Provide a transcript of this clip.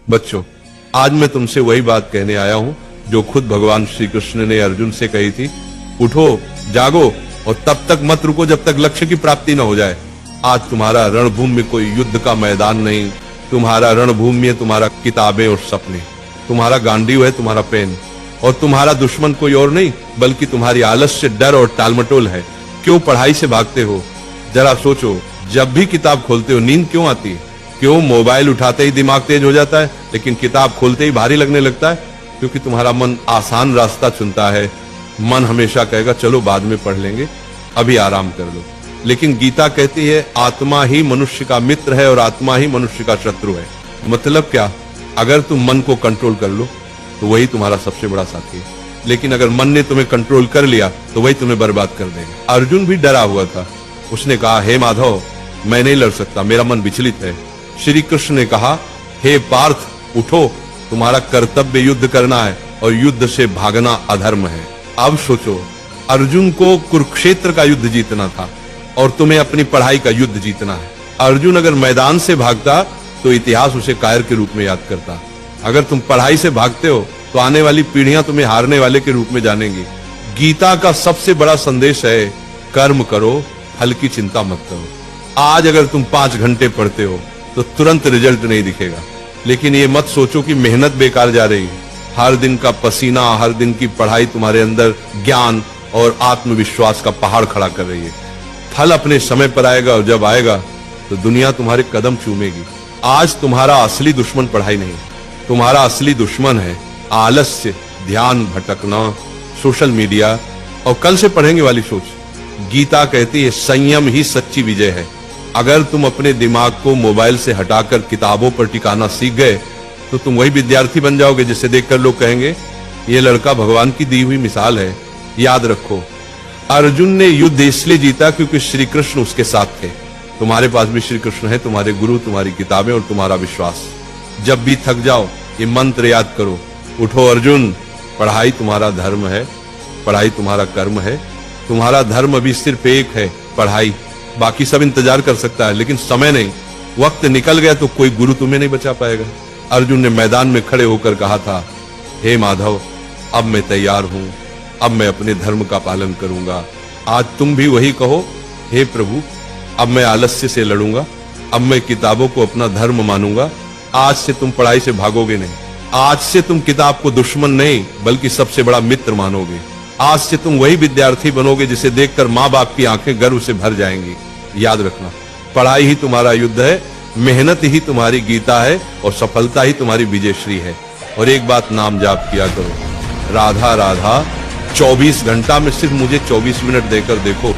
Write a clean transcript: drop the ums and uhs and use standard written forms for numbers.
बच्चों, आज मैं तुमसे वही बात कहने आया हूं जो खुद भगवान श्री कृष्ण ने अर्जुन से कही थी। उठो, जागो और तब तक मत रुको जब तक लक्ष्य की प्राप्ति न हो जाए। आज तुम्हारा रणभूमि में कोई युद्ध का मैदान नहीं, तुम्हारा रणभूमि है तुम्हारा किताबें और सपने, तुम्हारा गांडीव है तुम्हारा पेन, और तुम्हारा दुश्मन कोई और नहीं बल्कि तुम्हारी आलस्य, डर और टालमटोल है। क्यों पढ़ाई से भागते हो? जरा सोचो, जब भी किताब खोलते हो नींद क्यों आती है? क्यों मोबाइल उठाते ही दिमाग तेज हो जाता है लेकिन किताब खोलते ही भारी लगने लगता है? क्योंकि तुम्हारा मन आसान रास्ता चुनता है। मन हमेशा कहेगा चलो बाद में पढ़ लेंगे, अभी आराम कर लो। लेकिन गीता कहती है आत्मा ही मनुष्य का मित्र है और आत्मा ही मनुष्य का शत्रु है। मतलब क्या? अगर तुम मन को कंट्रोल कर लो तो वही तुम्हारा सबसे बड़ा साथी है, लेकिन अगर मन ने तुम्हें कंट्रोल कर लिया तो वही तुम्हें बर्बाद कर देगा। अर्जुन भी डरा हुआ था। उसने कहा, हे माधव, मैं नहीं लड़ सकता, मेरा मन विचलित है। श्री कृष्ण ने कहा, हे पार्थ, उठो, तुम्हारा कर्तव्य युद्ध करना है और युद्ध से भागना अधर्म है। अब सोचो, अर्जुन को कुरुक्षेत्र का युद्ध जीतना था और तुम्हें अपनी पढ़ाई का युद्ध जीतना है। अर्जुन अगर मैदान से भागता तो इतिहास उसे कायर के रूप में याद करता। अगर तुम पढ़ाई से भागते हो तो आने वाली पीढ़ियां तुम्हें हारने वाले के रूप में जानेंगी। गीता का सबसे बड़ा संदेश है, कर्म करो, फल की चिंता मत करो। आज अगर तुम 5 घंटे पढ़ते हो तो तुरंत रिजल्ट नहीं दिखेगा, लेकिन ये मत सोचो कि मेहनत बेकार जा रही है। हर दिन का पसीना, हर दिन की पढ़ाई तुम्हारे अंदर ज्ञान और आत्मविश्वास का पहाड़ खड़ा कर रही है। फल अपने समय पर आएगा और जब आएगा तो दुनिया तुम्हारे कदम चूमेगी। आज तुम्हारा असली दुश्मन पढ़ाई नहीं, तुम्हारा असली दुश्मन है आलस्य, ध्यान भटकना, सोशल मीडिया और कल से पढ़ेंगे वाली सोच। गीता कहती है संयम ही सच्ची विजय है। अगर तुम अपने दिमाग को मोबाइल से हटाकर किताबों पर टिकाना सीख गए तो तुम वही विद्यार्थी बन जाओगे जिसे देखकर लोग कहेंगे ये लड़का भगवान की दी हुई मिसाल है। याद रखो, अर्जुन ने युद्ध इसलिए जीता क्योंकि श्री कृष्ण उसके साथ थे। तुम्हारे पास भी श्री कृष्ण है, तुम्हारे गुरु, तुम्हारी किताबें और तुम्हारा विश्वास। जब भी थक जाओ ये मंत्र याद करो, उठो अर्जुन, पढ़ाई तुम्हारा धर्म है, पढ़ाई तुम्हारा कर्म है। तुम्हारा धर्म अभी सिर्फ एक है, पढ़ाई। बाकी सब इंतजार कर सकता है लेकिन समय नहीं। वक्त निकल गया तो कोई गुरु तुम्हें नहीं बचा पाएगा। अर्जुन ने मैदान में खड़े होकर कहा था, हे माधव, अब मैं तैयार हूं, अब मैं अपने धर्म का पालन करूंगा। आज तुम भी वही कहो, हे प्रभु, अब मैं आलस्य से लड़ूंगा, अब मैं किताबों को अपना धर्म मानूंगा। आज से तुम पढ़ाई से भागोगे नहीं, आज से तुम किताब को दुश्मन नहीं बल्कि सबसे बड़ा मित्र मानोगे। आज से तुम वही विद्यार्थी बनोगे जिसे देखकर माँ बाप की आंखें गर्व से भर जाएंगी। याद रखना, पढ़ाई ही तुम्हारा युद्ध है, मेहनत ही तुम्हारी गीता है और सफलता ही तुम्हारी विजयश्री है। और एक बात नाम जाप किया करो, राधा राधा। 24 घंटा में सिर्फ मुझे 24 मिनट देकर देखो।